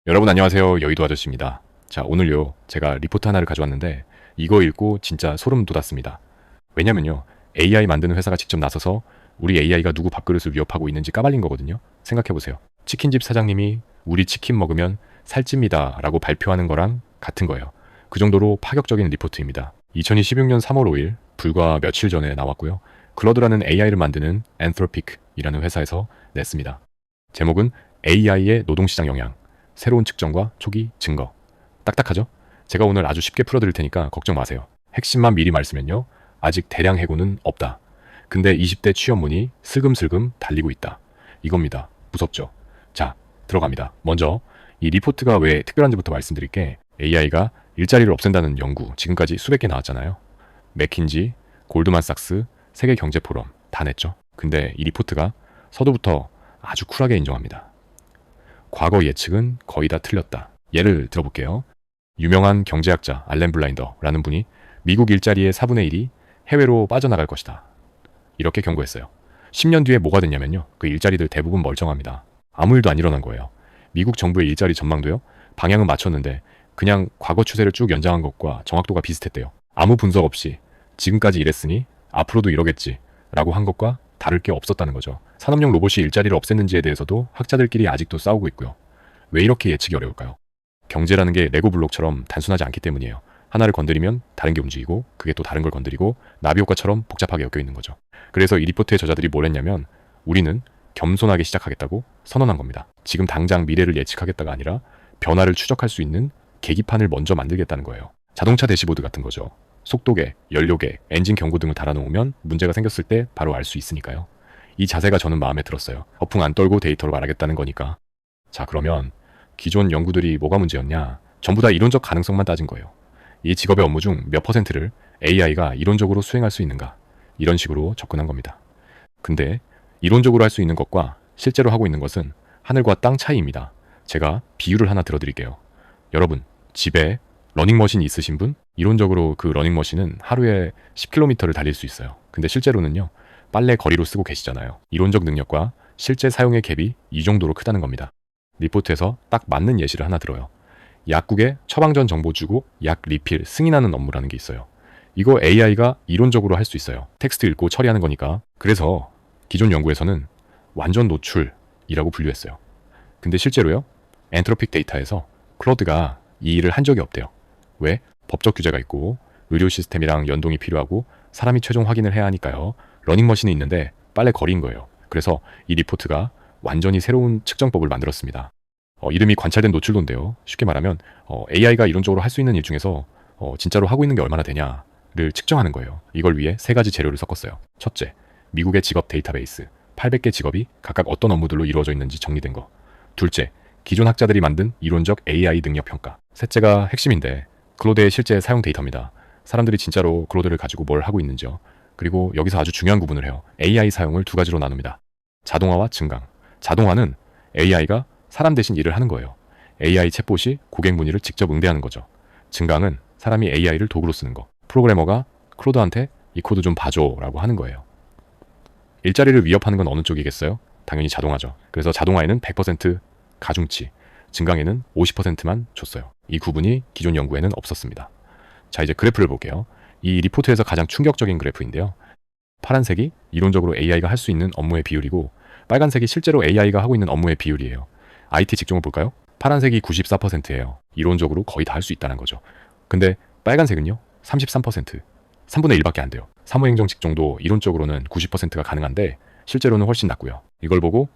여러분 안녕하세요. 여의도 아저씨입니다. 자, 오늘요. 제가 리포트 하나를 가져왔는데 이거 읽고 진짜 소름 돋았습니다. 왜냐면요. AI 만드는 회사가 직접 나서서 우리 AI가 누구 밥그릇을 위협하고 있는지 까발린 거거든요. 생각해보세요. 치킨집 사장님이 우리 치킨 먹으면 살찝니다 라고 발표하는 거랑 같은 거예요. 그 정도로 파격적인 리포트입니다. 2016년 3월 5일 불과 며칠 전에 나왔고요. 클로드라는 AI를 만드는 앤트로픽이라는 회사에서 냈습니다. 제목은 AI의 노동시장 영향, 새로운 측정과 초기 증거. 딱딱하죠? 제가 오늘 아주 쉽게 풀어드릴 테니까 걱정 마세요. 핵심만 미리 말씀면요. 아직 대량 해고는 없다. 근데 20대 취업문이 슬금슬금 달리고 있다. 이겁니다. 무섭죠? 자, 들어갑니다. 먼저 이 리포트가 왜 특별한지부터 말씀드릴게. AI가 일자리를 없앤다는 연구 지금까지 수백 개 나왔잖아요. 맥킨지, 골드만삭스, 세계경제포럼 다 냈죠. 근데 이 리포트가 서두부터 아주 쿨하게 인정합니다. 과거 예측은 거의 다 틀렸다. 예를 들어볼게요. 유명한 경제학자 알렌 블라인더라는 분이 미국 일자리의 4분의 1이 해외로 빠져나갈 것이다. 이렇게 경고했어요. 10년 뒤에 뭐가 됐냐면요. 그 일자리들 대부분 멀쩡합니다. 아무 일도 안 일어난 거예요. 미국 정부의 일자리 전망도요. 방향은 맞췄는데 그냥 과거 추세를 쭉 연장한 것과 정확도가 비슷했대요. 아무 분석 없이 지금까지 이랬으니 앞으로도 이러겠지 라고 한 것과 다를 게 없었다는 거죠. 산업용 로봇이 일자리를 없앴는지에 대해서도 학자들끼리 아직도 싸우고 있고요. 왜 이렇게 예측이 어려울까요? 경제라는 게 레고 블록처럼 단순하지 않기 때문이에요. 하나를 건드리면 다른 게 움직이고 그게 또 다른 걸 건드리고 나비 효과처럼 복잡하게 엮여 있는 거죠. 그래서 이 리포트의 저자들이 뭘 했냐면 우리는 겸손하게 시작하겠다고 선언한 겁니다. 지금 당장 미래를 예측하겠다가 아니라 변화를 추적할 수 있는 계기판을 먼저 만들겠다는 거예요. 자동차 대시보드 같은 거죠. 속도계, 연료계, 엔진 경고 등을 달아놓으면 문제가 생겼을 때 바로 알 수 있으니까요. 이 자세가 저는 마음에 들었어요. 허풍 안 떨고 데이터로 말하겠다는 거니까. 자, 그러면 기존 연구들이 뭐가 문제였냐? 전부 다 이론적 가능성만 따진 거예요. 이 직업의 업무 중 몇 퍼센트를 AI가 이론적으로 수행할 수 있는가? 이런 식으로 접근한 겁니다. 근데 이론적으로 할 수 있는 것과 실제로 하고 있는 것은 하늘과 땅 차이입니다. 제가 비유를 하나 들어드릴게요. 여러분, 집에 러닝머신 있으신 분? 이론적으로 그 러닝머신은 하루에 10km를 달릴 수 있어요. 근데 실제로는요. 빨래 거리로 쓰고 계시잖아요. 이론적 능력과 실제 사용의 갭이 이 정도로 크다는 겁니다. 리포트에서 딱 맞는 예시를 하나 들어요. 약국에 처방전 정보 주고 약 리필, 승인하는 업무라는 게 있어요. 이거 AI가 이론적으로 할 수 있어요. 텍스트 읽고 처리하는 거니까. 그래서 기존 연구에서는 완전 노출이라고 분류했어요. 근데 실제로요. 엔트로픽 데이터에서 클로드가 이 일을 한 적이 없대요. 왜? 법적 규제가 있고 의료 시스템이랑 연동이 필요하고 사람이 최종 확인을 해야 하니까요. 러닝머신이 있는데 빨래 거리인 거예요. 그래서 이 리포트가 완전히 새로운 측정법을 만들었습니다. 이름이 관찰된 노출도인데요. 쉽게 말하면 AI가 이론적으로 할 수 있는 일 중에서 진짜로 하고 있는 게 얼마나 되냐를 측정하는 거예요. 이걸 위해 세 가지 재료를 섞었어요. 첫째, 미국의 직업 데이터베이스 800개 직업이 각각 어떤 업무들로 이루어져 있는지 정리된 거. 둘째, 기존 학자들이 만든 이론적 AI 능력 평가. 셋째가 핵심인데 클로드의 실제 사용 데이터입니다. 사람들이 진짜로 클로드를 가지고 뭘 하고 있는지요. 그리고 여기서 아주 중요한 구분을 해요. AI 사용을 두 가지로 나눕니다. 자동화와 증강. 자동화는 AI가 사람 대신 일을 하는 거예요. AI 챗봇이 고객 문의를 직접 응대하는 거죠. 증강은 사람이 AI를 도구로 쓰는 거. 프로그래머가 클로드한테 이 코드 좀 봐줘 라고 하는 거예요. 일자리를 위협하는 건 어느 쪽이겠어요? 당연히 자동화죠. 그래서 자동화에는 100% 가중치, 증강에는 50%만 줬어요. 이 구분이 기존 연구에는 없었습니다. 자, 이제 그래프를 볼게요. 이 리포트에서 가장 충격적인 그래프인데요. 파란색이 이론적으로 AI가 할 수 있는 업무의 비율이고 빨간색이 실제로 AI가 하고 있는 업무의 비율이에요. IT 직종을 볼까요? 파란색이 94%예요. 이론적으로 거의 다 할 수 있다는 거죠. 근데 빨간색은요? 33%. 3분의 1밖에 안 돼요. 사무행정 직종도 이론적으로는 90%가 가능한데 실제로는 훨씬 낮고요. 이걸 보고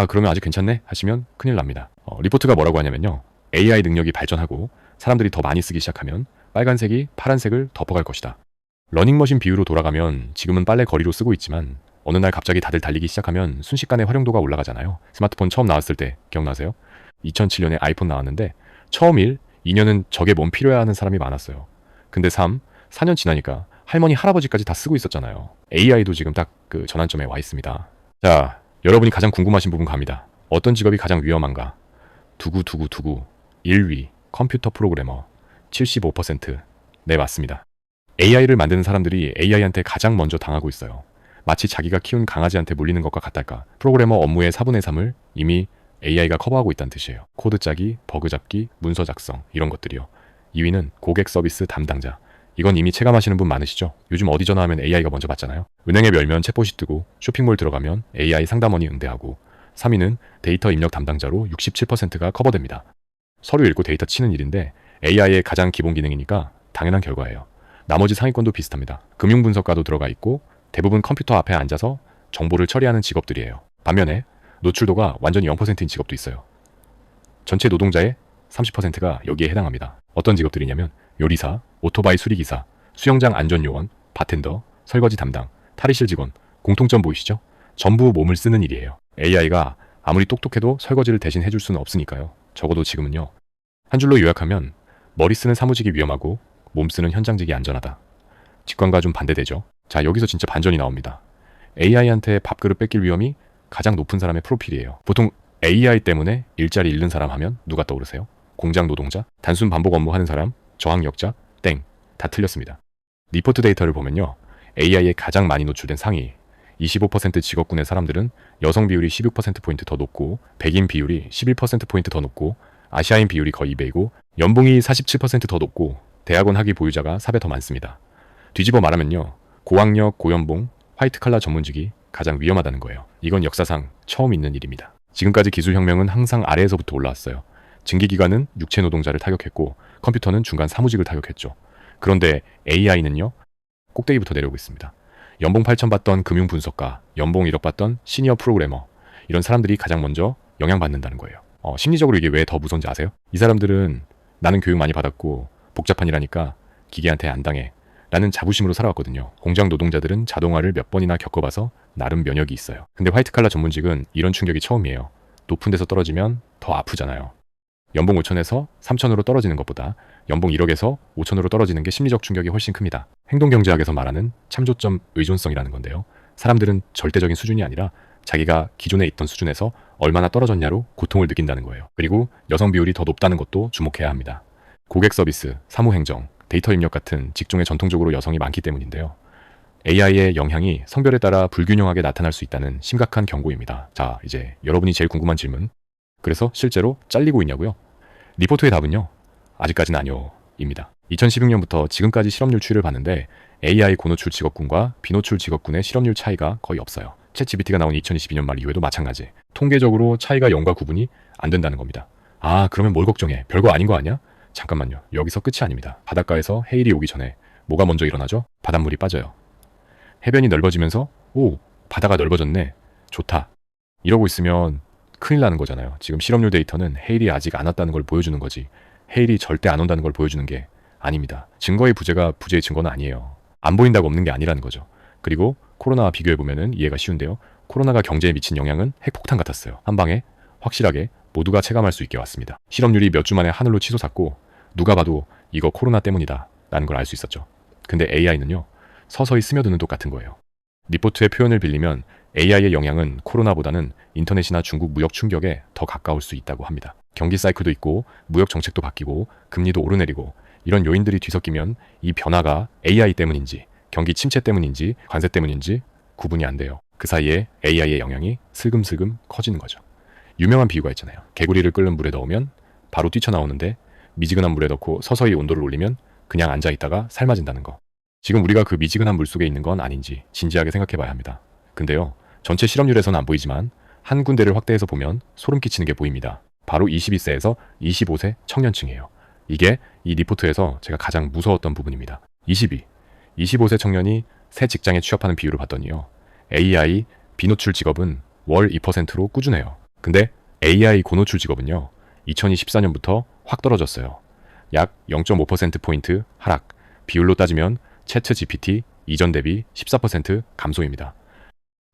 그러면 아직 괜찮네 하시면 큰일 납니다. 리포트가 뭐라고 하냐면요. AI 능력이 발전하고 사람들이 더 많이 쓰기 시작하면 빨간색이 파란색을 덮어갈 것이다. 러닝머신 비유로 돌아가면 지금은 빨래 거리로 쓰고 있지만 어느 날 갑자기 다들 달리기 시작하면 순식간에 활용도가 올라가잖아요. 스마트폰 처음 나왔을 때 기억나세요? 2007년에 아이폰 나왔는데 처음 2년은 저게 뭔 필요해 하는 사람이 많았어요. 근데 4년 지나니까 할머니, 할아버지까지 다 쓰고 있었잖아요. AI도 지금 딱 그 전환점에 와 있습니다. 자, 여러분이 가장 궁금하신 부분 갑니다. 어떤 직업이 가장 위험한가? 두구두구두구 1위 컴퓨터 프로그래머 75%. 네, 맞습니다. AI를 만드는 사람들이 AI한테 가장 먼저 당하고 있어요. 마치 자기가 키운 강아지한테 물리는 것과 같달까. 프로그래머 업무의 4분의 3을 이미 AI가 커버하고 있다는 뜻이에요. 코드 짜기, 버그 잡기, 문서 작성 이런 것들이요. 2위는 고객 서비스 담당자. 이건 이미 체감하시는 분 많으시죠? 요즘 어디 전화하면 AI가 먼저 받잖아요. 은행에 열면 챗봇이 뜨고 쇼핑몰 들어가면 AI 상담원이 응대하고 3위는 데이터 입력 담당자로 67%가 커버됩니다. 서류 읽고 데이터 치는 일인데 AI의 가장 기본 기능이니까 당연한 결과예요. 나머지 상위권도 비슷합니다. 금융분석가도 들어가 있고 대부분 컴퓨터 앞에 앉아서 정보를 처리하는 직업들이에요. 반면에 노출도가 완전히 0%인 직업도 있어요. 전체 노동자의 30%가 여기에 해당합니다. 어떤 직업들이냐면 요리사, 오토바이 수리기사, 수영장 안전요원, 바텐더, 설거지 담당, 탈의실 직원, 공통점 보이시죠? 전부 몸을 쓰는 일이에요. AI가 아무리 똑똑해도 설거지를 대신 해줄 수는 없으니까요. 적어도 지금은요. 한 줄로 요약하면 머리 쓰는 사무직이 위험하고 몸 쓰는 현장직이 안전하다. 직관과 좀 반대되죠. 자, 여기서 진짜 반전이 나옵니다. AI한테 밥그릇 뺏길 위험이 가장 높은 사람의 프로필이에요. 보통 AI 때문에 일자리 잃는 사람 하면 누가 떠오르세요? 공장 노동자, 단순 반복 업무하는 사람, 저항력자, 땡. 다 틀렸습니다. 리포트 데이터를 보면요. AI에 가장 많이 노출된 상위 25% 직업군의 사람들은 여성 비율이 16%포인트 더 높고 백인 비율이 11%포인트 더 높고 아시아인 비율이 거의 2배이고 연봉이 47% 더 높고 대학원 학위 보유자가 4배 더 많습니다. 뒤집어 말하면요. 고학력, 고연봉, 화이트칼라 전문직이 가장 위험하다는 거예요. 이건 역사상 처음 있는 일입니다. 지금까지 기술혁명은 항상 아래에서부터 올라왔어요. 증기기관은 육체 노동자를 타격했고 컴퓨터는 중간 사무직을 타격했죠. 그런데 AI는요. 꼭대기부터 내려오고 있습니다. 연봉 8천 받던 금융분석가, 연봉 1억 받던 시니어 프로그래머 이런 사람들이 가장 먼저 영향받는다는 거예요. 심리적으로 이게 왜 더 무서운지 아세요? 이 사람들은 나는 교육 많이 받았고 복잡한 일하니까 기계한테 안 당해 라는 자부심으로 살아왔거든요. 공장 노동자들은 자동화를 몇 번이나 겪어봐서 나름 면역이 있어요. 근데 화이트칼라 전문직은 이런 충격이 처음이에요. 높은 데서 떨어지면 더 아프잖아요. 연봉 5천에서 3천으로 떨어지는 것보다 연봉 1억에서 5천으로 떨어지는 게 심리적 충격이 훨씬 큽니다. 행동경제학에서 말하는 참조점 의존성이라는 건데요. 사람들은 절대적인 수준이 아니라 자기가 기존에 있던 수준에서 얼마나 떨어졌냐로 고통을 느낀다는 거예요. 그리고 여성 비율이 더 높다는 것도 주목해야 합니다. 고객 서비스, 사무행정, 데이터 입력 같은 직종에 전통적으로 여성이 많기 때문인데요. AI의 영향이 성별에 따라 불균형하게 나타날 수 있다는 심각한 경고입니다. 자, 이제 여러분이 제일 궁금한 질문. 그래서 실제로 잘리고 있냐고요? 리포트의 답은요. 아직까지는 아니요. 입니다. 2016년부터 지금까지 실업률 추이를 봤는데 AI 고노출 직업군과 비노출 직업군의 실업률 차이가 거의 없어요. 챗GPT가 나온 2022년 말 이후에도 마찬가지. 통계적으로 차이가 0과 구분이 안 된다는 겁니다. 아, 그러면 뭘 걱정해? 별거 아닌 거 아니야? 잠깐만요. 여기서 끝이 아닙니다. 바닷가에서 해일이 오기 전에 뭐가 먼저 일어나죠? 바닷물이 빠져요. 해변이 넓어지면서 오, 바다가 넓어졌네. 좋다. 이러고 있으면 큰일 나는 거잖아요. 지금 실업률 데이터는 해일이 아직 안 왔다는 걸 보여주는 거지. 해일이 절대 안 온다는 걸 보여주는 게 아닙니다. 증거의 부재가 부재의 증거는 아니에요. 안 보인다고 없는 게 아니라는 거죠. 그리고 코로나와 비교해보면 이해가 쉬운데요. 코로나가 경제에 미친 영향은 핵폭탄 같았어요. 한 방에 확실하게 모두가 체감할 수 있게 왔습니다. 실업률이 몇 주 만에 하늘로 치솟았고 누가 봐도 이거 코로나 때문이다 라는 걸 알 수 있었죠. 근데 AI는요. 서서히 스며드는 독 같은 거예요. 리포트의 표현을 빌리면 AI의 영향은 코로나보다는 인터넷이나 중국 무역 충격에 더 가까울 수 있다고 합니다. 경기 사이클도 있고 무역 정책도 바뀌고 금리도 오르내리고 이런 요인들이 뒤섞이면 이 변화가 AI 때문인지 경기 침체 때문인지 관세 때문인지 구분이 안 돼요. 그 사이에 AI의 영향이 슬금슬금 커지는 거죠. 유명한 비유가 있잖아요. 개구리를 끓는 물에 넣으면 바로 뛰쳐나오는데 미지근한 물에 넣고 서서히 온도를 올리면 그냥 앉아있다가 삶아진다는 거. 지금 우리가 그 미지근한 물속에 있는 건 아닌지 진지하게 생각해 봐야 합니다. 근데요. 전체 실업률에서는 안 보이지만 한 군데를 확대해서 보면 소름 끼치는 게 보입니다. 바로 22세에서 25세 청년층이에요. 이게 이 리포트에서 제가 가장 무서웠던 부분입니다. 25세 청년이 새 직장에 취업하는 비율을 봤더니요. AI 비노출 직업은 월 2%로 꾸준해요. 근데 AI 고노출 직업은요. 2024년부터 확 떨어졌어요. 약 0.5%포인트 하락. 비율로 따지면 챗GPT 이전 대비 14% 감소입니다.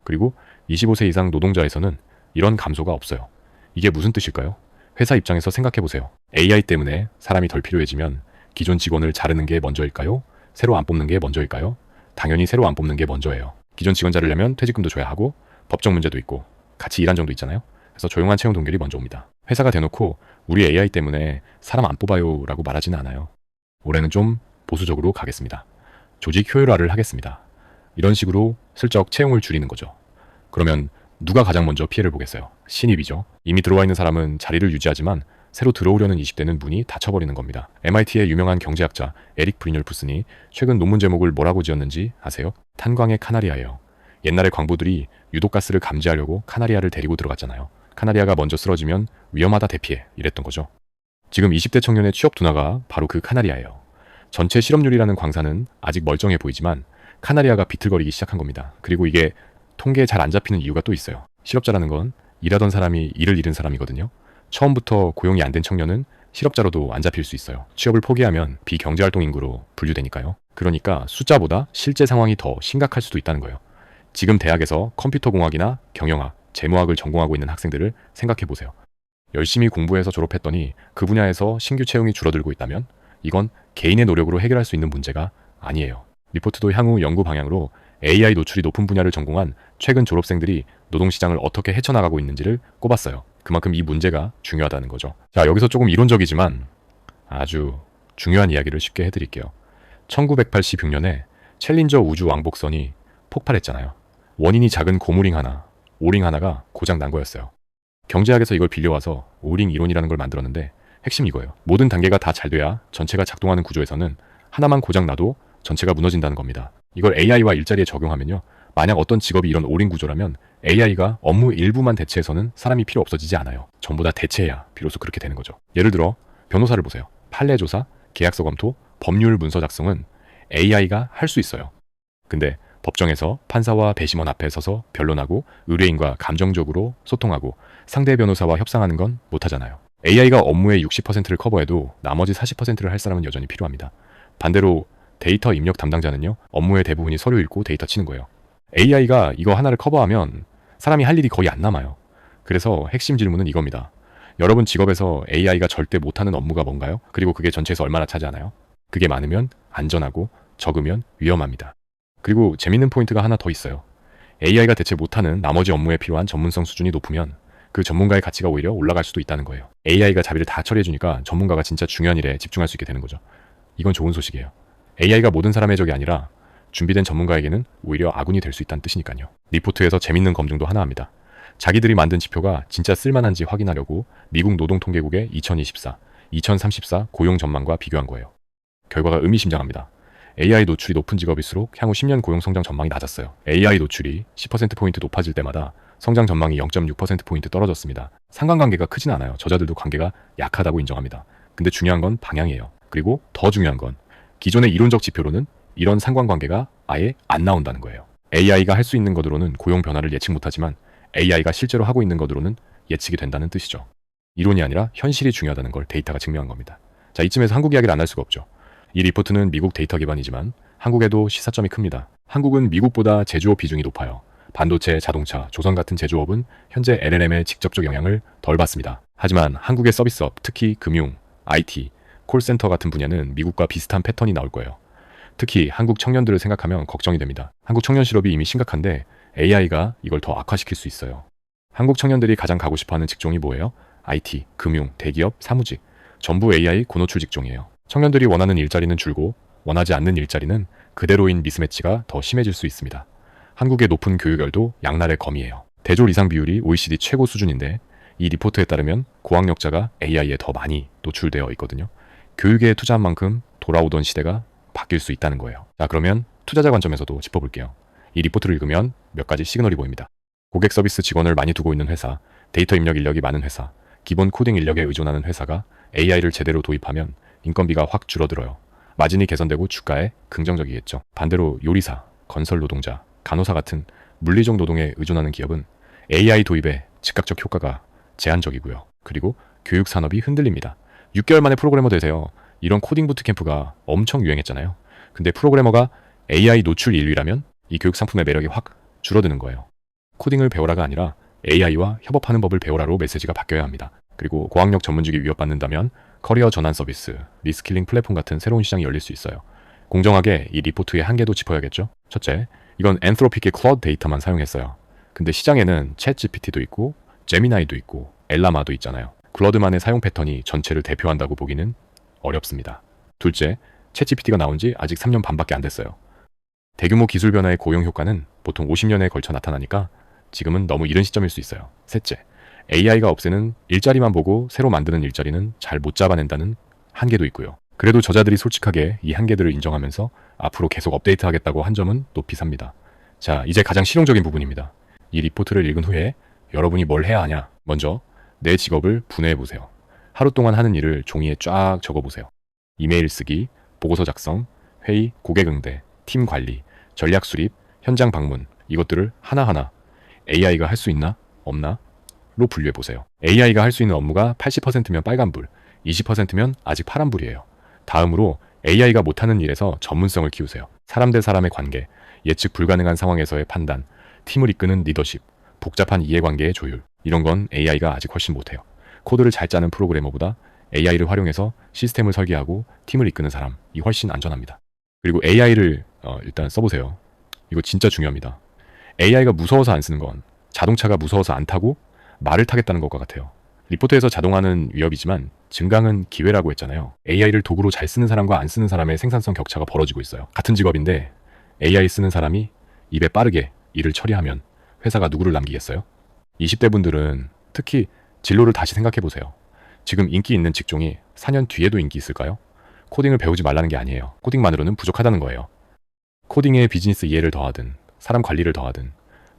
그리고 25세 이상 노동자에서는 이런 감소가 없어요. 이게 무슨 뜻일까요? 회사 입장에서 생각해보세요. AI 때문에 사람이 덜 필요해지면 기존 직원을 자르는 게 먼저일까요? 새로 안 뽑는 게 먼저일까요? 당연히 새로 안 뽑는 게 먼저예요. 기존 직원 자르려면 퇴직금도 줘야 하고 법적 문제도 있고 같이 일한 정도 있잖아요. 그래서 조용한 채용 동결이 먼저 옵니다. 회사가 대놓고 우리 AI 때문에 사람 안 뽑아요 라고 말하지는 않아요. 올해는 좀 보수적으로 가겠습니다. 조직 효율화를 하겠습니다. 이런 식으로 슬쩍 채용을 줄이는 거죠. 그러면 누가 가장 먼저 피해를 보겠어요? 신입이죠. 이미 들어와 있는 사람은 자리를 유지하지만 새로 들어오려는 20대는 문이 닫혀버리는 겁니다. MIT의 유명한 경제학자 에릭 브리뉴얼프슨이 최근 논문 제목을 뭐라고 지었는지 아세요? 탄광의 카나리아예요. 옛날에 광부들이 유독가스를 감지하려고 카나리아를 데리고 들어갔잖아요. 카나리아가 먼저 쓰러지면 위험하다 대피해 이랬던 거죠. 지금 20대 청년의 취업 둔화가 바로 그 카나리아예요. 전체 실업률이라는 광산은 아직 멀쩡해 보이지만 카나리아가 비틀거리기 시작한 겁니다. 그리고 이게 통계에 잘 안 잡히는 이유가 또 있어요. 실업자라는 건 일하던 사람이 일을 잃은 사람이거든요. 처음부터 고용이 안 된 청년은 실업자로도 안 잡힐 수 있어요. 취업을 포기하면 비경제활동 인구로 분류되니까요. 그러니까 숫자보다 실제 상황이 더 심각할 수도 있다는 거예요. 지금 대학에서 컴퓨터공학이나 경영학, 재무학을 전공하고 있는 학생들을 생각해 보세요. 열심히 공부해서 졸업했더니 그 분야에서 신규 채용이 줄어들고 있다면 이건 개인의 노력으로 해결할 수 있는 문제가 아니에요. 리포트도 향후 연구 방향으로 AI 노출이 높은 분야를 전공한 최근 졸업생들이 노동시장을 어떻게 헤쳐나가고 있는지를 꼽았어요. 그만큼 이 문제가 중요하다는 거죠. 자, 여기서 조금 이론적이지만 아주 중요한 이야기를 쉽게 해드릴게요. 1986년에 챌린저 우주 왕복선이 폭발했잖아요. 원인이 작은 고무링 하나, 오링 하나가 고장 난 거였어요. 경제학에서 이걸 빌려와서 오링 이론이라는 걸 만들었는데 핵심이 이거예요. 모든 단계가 다 잘 돼야 전체가 작동하는 구조에서는 하나만 고장 나도 전체가 무너진다는 겁니다. 이걸 AI와 일자리에 적용하면요. 만약 어떤 직업이 이런 오링 구조라면 AI가 업무 일부만 대체해서는 사람이 필요 없어지지 않아요. 전부 다 대체해야 비로소 그렇게 되는 거죠. 예를 들어 변호사를 보세요. 판례 조사, 계약서 검토, 법률 문서 작성은 AI가 할 수 있어요. 근데 법정에서 판사와 배심원 앞에 서서 변론하고 의뢰인과 감정적으로 소통하고 상대 변호사와 협상하는 건 못하잖아요. AI가 업무의 60%를 커버해도 나머지 40%를 할 사람은 여전히 필요합니다. 반대로 데이터 입력 담당자는요. 업무의 대부분이 서류 읽고 데이터 치는 거예요. AI가 이거 하나를 커버하면 사람이 할 일이 거의 안 남아요. 그래서 핵심 질문은 이겁니다. 여러분 직업에서 AI가 절대 못하는 업무가 뭔가요? 그리고 그게 전체에서 얼마나 차지하나요? 그게 많으면 안전하고 적으면 위험합니다. 그리고 재밌는 포인트가 하나 더 있어요. AI가 대체 못하는 나머지 업무에 필요한 전문성 수준이 높으면 그 전문가의 가치가 오히려 올라갈 수도 있다는 거예요. AI가 자비를 다 처리해주니까 전문가가 진짜 중요한 일에 집중할 수 있게 되는 거죠. 이건 좋은 소식이에요. AI가 모든 사람의 적이 아니라 준비된 전문가에게는 오히려 아군이 될 수 있다는 뜻이니까요. 리포트에서 재밌는 검증도 하나 합니다. 자기들이 만든 지표가 진짜 쓸만한지 확인하려고 미국 노동통계국의 2024, 2034 고용 전망과 비교한 거예요. 결과가 의미심장합니다. AI 노출이 높은 직업일수록 향후 10년 고용 성장 전망이 낮았어요. AI 노출이 10%포인트 높아질 때마다 성장 전망이 0.6%포인트 떨어졌습니다. 상관관계가 크진 않아요. 저자들도 관계가 약하다고 인정합니다. 근데 중요한 건 방향이에요. 그리고 더 중요한 건 기존의 이론적 지표로는 이런 상관관계가 아예 안 나온다는 거예요. AI가 할 수 있는 것으로는 고용 변화를 예측 못하지만 AI가 실제로 하고 있는 것으로는 예측이 된다는 뜻이죠. 이론이 아니라 현실이 중요하다는 걸 데이터가 증명한 겁니다. 자, 이쯤에서 한국 이야기를 안 할 수가 없죠. 이 리포트는 미국 데이터 기반이지만 한국에도 시사점이 큽니다. 한국은 미국보다 제조업 비중이 높아요. 반도체, 자동차, 조선 같은 제조업은 현재 LLM의 직접적 영향을 덜 받습니다. 하지만 한국의 서비스업, 특히 금융, IT, 콜센터 같은 분야는 미국과 비슷한 패턴이 나올 거예요. 특히 한국 청년들을 생각하면 걱정이 됩니다. 한국 청년 실업이 이미 심각한데 AI가 이걸 더 악화시킬 수 있어요. 한국 청년들이 가장 가고 싶어하는 직종이 뭐예요? IT, 금융, 대기업, 사무직. 전부 AI 고노출 직종이에요. 청년들이 원하는 일자리는 줄고 원하지 않는 일자리는 그대로인 미스매치가 더 심해질 수 있습니다. 한국의 높은 교육열도 양날의 검이에요. 대졸 이상 비율이 OECD 최고 수준인데 이 리포트에 따르면 고학력자가 AI에 더 많이 노출되어 있거든요. 교육에 투자한 만큼 돌아오던 시대가 바뀔 수 있다는 거예요. 자, 그러면 투자자 관점에서도 짚어볼게요. 이 리포트를 읽으면 몇 가지 시그널이 보입니다. 고객 서비스 직원을 많이 두고 있는 회사, 데이터 입력 인력이 많은 회사, 기본 코딩 인력에 의존하는 회사가 AI를 제대로 도입하면 인건비가 확 줄어들어요. 마진이 개선되고 주가에 긍정적이겠죠. 반대로 요리사, 건설 노동자, 간호사 같은 물리적 노동에 의존하는 기업은 AI 도입에 즉각적 효과가 제한적이고요. 그리고 교육 산업이 흔들립니다. 6개월 만에 프로그래머 되세요. 이런 코딩 부트캠프가 엄청 유행했잖아요. 근데 프로그래머가 AI 노출 인류라면 이 교육 상품의 매력이 확 줄어드는 거예요. 코딩을 배워라가 아니라 AI와 협업하는 법을 배워라로 메시지가 바뀌어야 합니다. 그리고 고학력 전문직이 위협받는다면 커리어 전환 서비스, 리스킬링 플랫폼 같은 새로운 시장이 열릴 수 있어요. 공정하게 이 리포트의 한계도 짚어야겠죠? 첫째, 이건 엔트로픽의 클라우드 데이터만 사용했어요. 근데 시장에는 챗 GPT도 있고 제미나이도 있고 엘라마도 있잖아요. 클라우드만의 사용 패턴이 전체를 대표한다고 보기는 어렵습니다. 둘째, 챗 GPT가 나온 지 아직 3년 반밖에 안 됐어요. 대규모 기술 변화의 고용 효과는 보통 50년에 걸쳐 나타나니까 지금은 너무 이른 시점일 수 있어요. 셋째, AI가 없애는 일자리만 보고 새로 만드는 일자리는 잘 못 잡아낸다는 한계도 있고요. 그래도 저자들이 솔직하게 이 한계들을 인정하면서 앞으로 계속 업데이트하겠다고 한 점은 높이 삽니다. 자, 이제 가장 실용적인 부분입니다. 이 리포트를 읽은 후에 여러분이 뭘 해야 하냐? 먼저 내 직업을 분해해보세요. 하루 동안 하는 일을 종이에 쫙 적어보세요. 이메일 쓰기, 보고서 작성, 회의, 고객 응대, 팀 관리, 전략 수립, 현장 방문, 이것들을 하나하나 AI가 할 수 있나? 없나? 로 분류해보세요. AI가 할 수 있는 업무가 80%면 빨간불, 20%면 아직 파란불이에요. 다음으로 AI가 못하는 일에서 전문성을 키우세요. 사람 대 사람의 관계, 예측 불가능한 상황에서의 판단, 팀을 이끄는 리더십, 복잡한 이해관계의 조율, 이런 건 AI가 아직 훨씬 못해요. 코드를 잘 짜는 프로그래머보다 AI를 활용해서 시스템을 설계하고 팀을 이끄는 사람이 훨씬 안전합니다. 그리고 AI를 일단 써보세요. 이거 진짜 중요합니다. AI가 무서워서 안 쓰는 건 자동차가 무서워서 안 타고 말을 타겠다는 것과 같아요. 리포트에서 자동화는 위협이지만 증강은 기회라고 했잖아요. AI를 도구로 잘 쓰는 사람과 안 쓰는 사람의 생산성 격차가 벌어지고 있어요. 같은 직업인데 AI 쓰는 사람이 입에 빠르게 일을 처리하면 회사가 누구를 남기겠어요? 20대 분들은 특히 진로를 다시 생각해보세요. 지금 인기 있는 직종이 4년 뒤에도 인기 있을까요? 코딩을 배우지 말라는 게 아니에요. 코딩만으로는 부족하다는 거예요. 코딩에 비즈니스 이해를 더하든 사람 관리를 더하든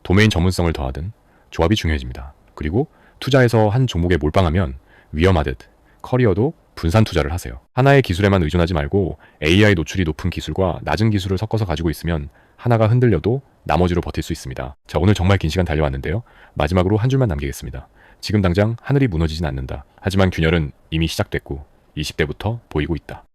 도메인 전문성을 더하든 조합이 중요해집니다. 그리고 투자에서 한 종목에 몰빵하면 위험하듯 커리어도 분산 투자를 하세요. 하나의 기술에만 의존하지 말고 AI 노출이 높은 기술과 낮은 기술을 섞어서 가지고 있으면 하나가 흔들려도 나머지로 버틸 수 있습니다. 자, 오늘 정말 긴 시간 달려왔는데요. 마지막으로 한 줄만 남기겠습니다. 지금 당장 하늘이 무너지진 않는다. 하지만 균열은 이미 시작됐고 20대부터 보이고 있다.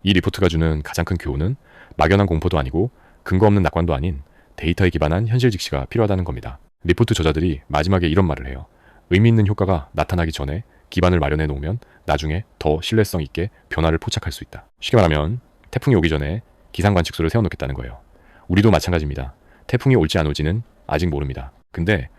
이 리포트가 주는 가장 큰 교훈은 막연한 공포도 아니고 근거 없는 낙관도 아닌 데이터에 기반한 현실 직시가 필요하다는 겁니다. 리포트 저자들이 마지막에 이런 말을 해요. 의미 있는 효과가 나타나기 전에 기반을 마련해 놓으면 나중에 더 신뢰성 있게 변화를 포착할 수 있다. 쉽게 말하면 태풍이 오기 전에 기상 관측소를 세워놓겠다는 거예요. 우리도 마찬가지입니다. 태풍이 올지 안 올지는 아직 모릅니다. 근데